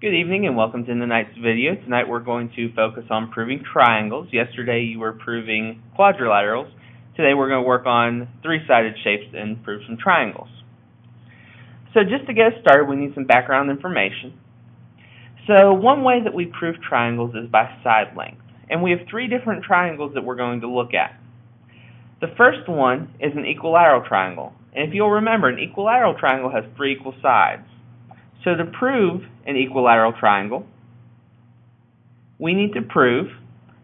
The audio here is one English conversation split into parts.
Good evening and welcome to tonight's video. Tonight we're going to focus on proving triangles. Yesterday you were proving quadrilaterals. Today we're going to work on three-sided shapes and prove some triangles. So just to get us started, we need some background information. So one way that we prove triangles is by side length. And we have three different triangles that we're going to look at. The first one is an equilateral triangle. And if you'll remember, an equilateral triangle has three equal sides. So to prove an equilateral triangle, we need to prove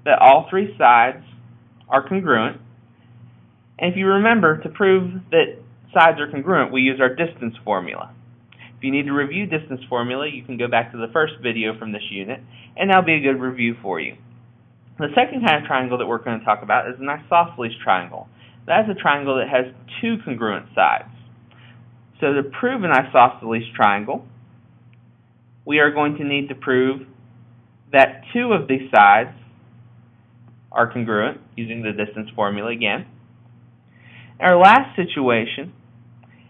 that all three sides are congruent. And if you remember, to prove that sides are congruent, we use our distance formula. If you need to review distance formula, you can go back to the first video from this unit, and that'll be a good review for you. The second kind of triangle that we're going to talk about is an isosceles triangle. That is a triangle that has two congruent sides. So to prove an isosceles triangle, we are going to need to prove that two of these sides are congruent, using the distance formula again. Our last situation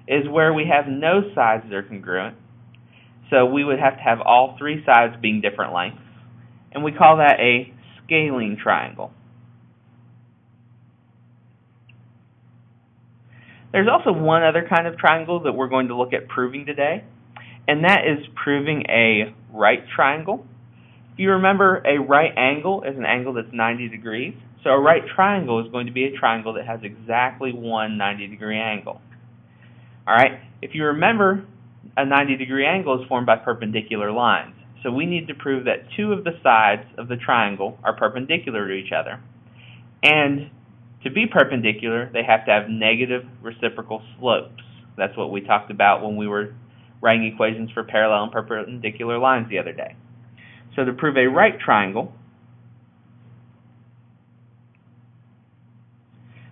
is where we have no sides that are congruent. So we would have to have all three sides being different lengths, and we call that a scaling triangle. There's also one other kind of triangle that we're going to look at proving today, and that is proving a right triangle. If you remember, a right angle is an angle that's 90 degrees. So a right triangle is going to be a triangle that has exactly one 90-degree angle. Alright, if you remember, a 90-degree angle is formed by perpendicular lines. So we need to prove that two of the sides of the triangle are perpendicular to each other. And to be perpendicular, they have to have negative reciprocal slopes. That's what we talked about when we were writing equations for parallel and perpendicular lines the other day. So to prove a right triangle,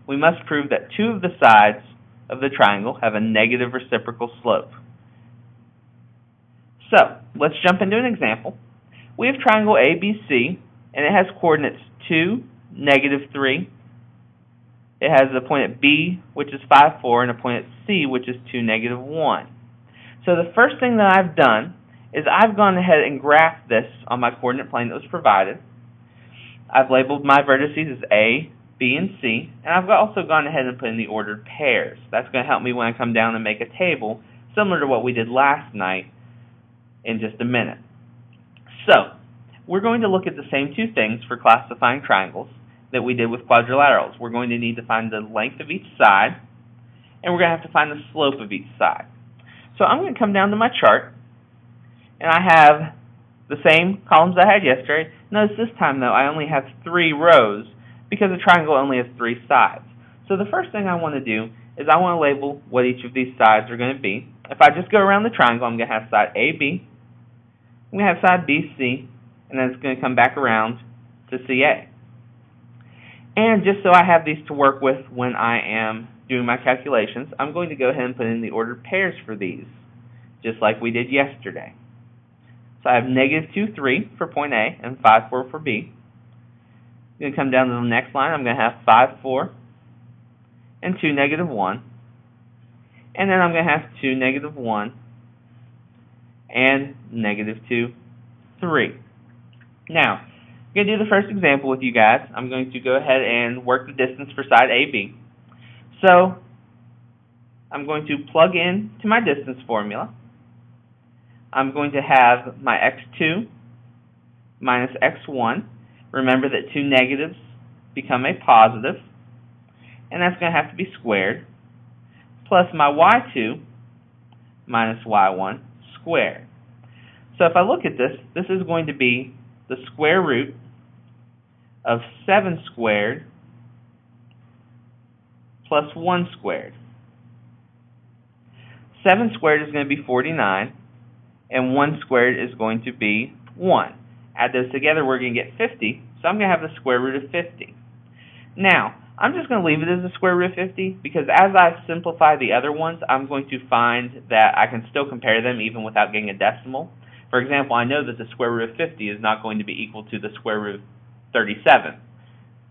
we must prove that two of the sides of the triangle have a negative reciprocal slope. So let's jump into an example. We have triangle ABC, and it has coordinates 2, -3. It has a point at B, which is 5, 4, and a point at C, which is 2, -1. So the first thing that I've done is I've gone ahead and graphed this on my coordinate plane that was provided. I've labeled my vertices as A, B, and C, and I've also gone ahead and put in the ordered pairs. That's going to help me when I come down and make a table, similar to what we did last night, in just a minute. So we're going to look at the same two things for classifying triangles that we did with quadrilaterals. We're going to need to find the length of each side, and we're going to have to find the slope of each side. So I'm going to come down to my chart, and I have the same columns I had yesterday. Notice this time, though, I only have 3 rows because a triangle only has 3 sides. So the first thing I want to do is I want to label what each of these sides are going to be. If I just go around the triangle, I'm going to have side AB, I'm going to have side BC, and then it's going to come back around to CA. And just so I have these to work with when I am doing my calculations, I'm going to go ahead and put in the ordered pairs for these, just like we did yesterday. So I have -2, 3 for point A and 5, 4 for B. I'm going to come down to the next line. I'm going to have 5, 4 and 2, -1. And then I'm going to have 2, -1 and -2, 3. Now, I'm going to do the first example with you guys. I'm going to go ahead and work the distance for side AB. So I'm going to plug in to my distance formula. I'm going to have my x2 minus x1. Remember that two negatives become a positive, and that's going to have to be squared, plus my y2 minus y1 squared. So if I look at this, this is going to be the square root of 7 squared plus 1 squared. 7 squared is going to be 49, and 1 squared is going to be 1. Add those together, we're going to get 50, so I'm going to have the square root of 50. Now, I'm just going to leave it as the square root of 50, because as I simplify the other ones, I'm going to find that I can still compare them even without getting a decimal. For example, I know that the square root of 50 is not going to be equal to the square root of 37.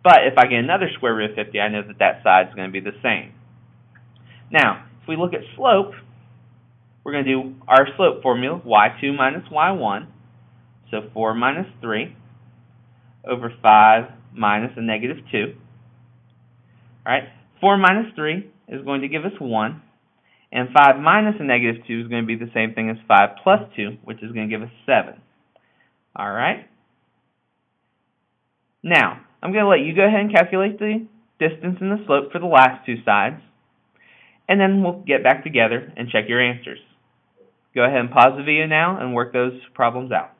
But if I get another square root of 50, I know that that side is going to be the same. Now, if we look at slope, we're going to do our slope formula, y2 minus y1. So 4 minus 3 over 5 minus a negative 2. Alright, 4 minus 3 is going to give us 1. And 5 minus a negative 2 is going to be the same thing as 5 plus 2, which is going to give us 7. Alright. Now, I'm going to let you go ahead and calculate the distance and the slope for the last two sides. And then we'll get back together and check your answers. Go ahead and pause the video now and work those problems out.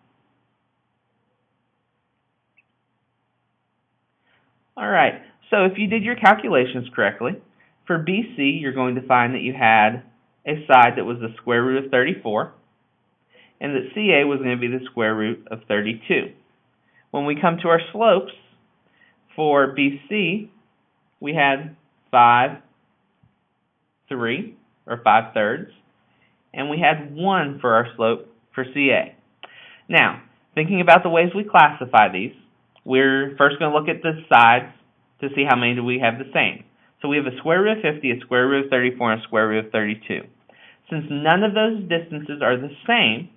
Alright, so if you did your calculations correctly, for BC you're going to find that you had a side that was the square root of 34, and that CA was going to be the square root of 32. When we come to our slopes, for BC, we had 5, 3, or 5/3, and we had 1 for our slope for CA. Now, thinking about the ways we classify these, we're first going to look at the sides to see how many do we have the same. So we have a square root of 50, a square root of 34, and a square root of 32. Since none of those distances are the same,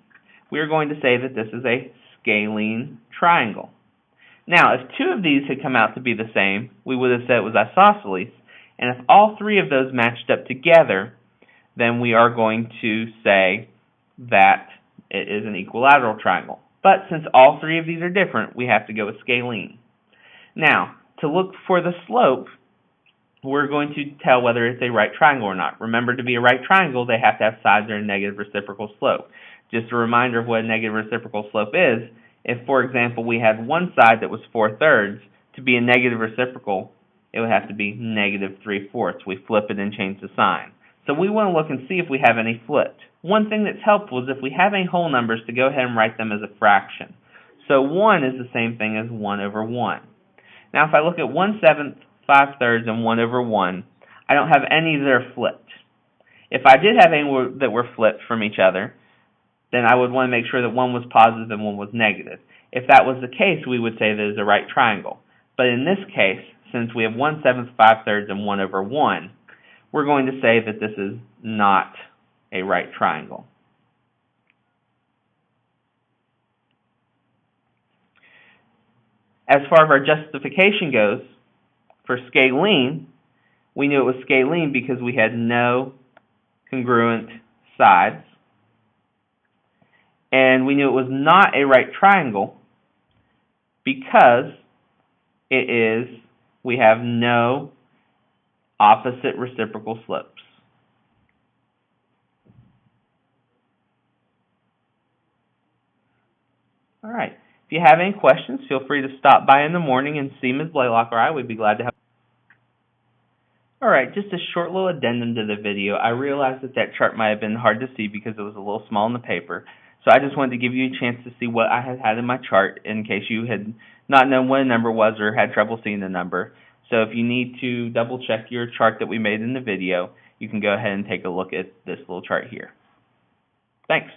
we are going to say that this is a scalene triangle. Now, if two of these had come out to be the same, we would have said it was isosceles. And if all three of those matched up together, then we are going to say that it is an equilateral triangle. But since all three of these are different, we have to go with scalene. Now, to look for the slope, we're going to tell whether it's a right triangle or not. Remember, to be a right triangle, they have to have sides that are a negative reciprocal slope. Just a reminder of what a negative reciprocal slope is. If, for example, we had one side that was 4/3, to be a negative reciprocal, it would have to be negative 3/4. We flip it and change the sign. So we want to look and see if we have any flipped. One thing that's helpful is if we have any whole numbers, to go ahead and write them as a fraction. So 1 is the same thing as 1 over 1. Now if I look at 1/7, 5/3, and 1 over 1, I don't have any that are flipped. If I did have any that were flipped from each other, then I would want to make sure that one was positive and one was negative. If that was the case, we would say that it is a right triangle. But in this case, since we have 1/7, 5/3, and 1 over 1, we're going to say that this is not a right triangle. As far as our justification goes, for scalene, we knew it was scalene because we had no congruent sides. And we knew it was not a right triangle because we have no opposite reciprocal slopes. All right. If you have any questions, feel free to stop by in the morning and see Ms. Blaylock or I. We'd be glad to help. All right, just a short little addendum to the video. I realized that chart might have been hard to see because it was a little small in the paper. So I just wanted to give you a chance to see what I had in my chart in case you had not known what a number was or had trouble seeing the number. So if you need to double check your chart that we made in the video, you can go ahead and take a look at this little chart here. Thanks.